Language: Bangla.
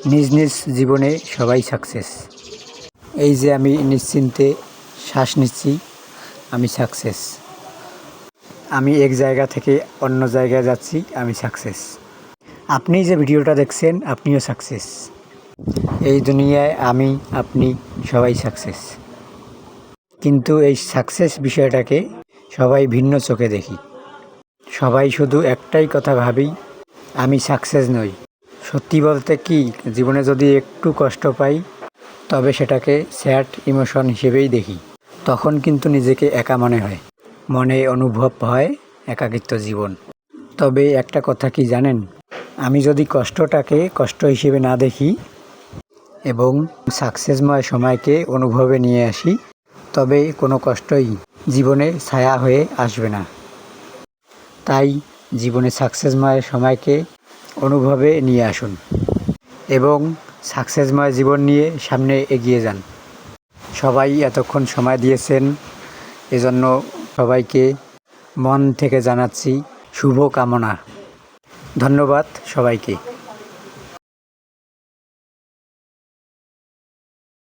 নিজ নিজ জীবনে সবাই সাকসেস। এই যে আমি নিশ্চিন্তে শ্বাস নিচ্ছি, আমি সাকসেস। আমি এক জায়গা থেকে অন্য জায়গায় যাচ্ছি, আমি সাকসেস। আপনি যে ভিডিওটা দেখছেন, আপনিও সাকসেস। এই দুনিয়ায় আমি, আপনি সবাই সাকসেস। কিন্তু এই সাকসেস বিষয়টাকে সবাই ভিন্ন চোখে দেখি। সবাই শুধু একটাই কথা ভাবি, আমি সাকসেস নই। সত্যি বলতে কি, জীবনে যদি একটু কষ্ট পাই তবে সেটাকে স্যাড ইমোশন হিসেবেই দেখি। তখন কিন্তু নিজেকে একা মনে হয়, মনে অনুভব হয় একাকিত্ব জীবন। তবে একটা কথা কি জানেন, আমি যদি কষ্টটাকে কষ্ট হিসেবে না দেখি এবং সাকসেসময় সময়কে অনুভবে নিয়ে আসি, তবে কোনো কষ্টই জীবনে ছায়া হয়ে আসবে না। তাই জীবনে সাকসেসময় সময়কে অনুভবে নিয়ে আসুন এবং সাকসেসময় জীবন নিয়ে সামনে এগিয়ে যান। সবাই এতক্ষণ সময় দিয়েছেন, এজন্য সবাইকে মন থেকে জানাচ্ছি শুভ কামনা। ধন্যবাদ সবাইকে।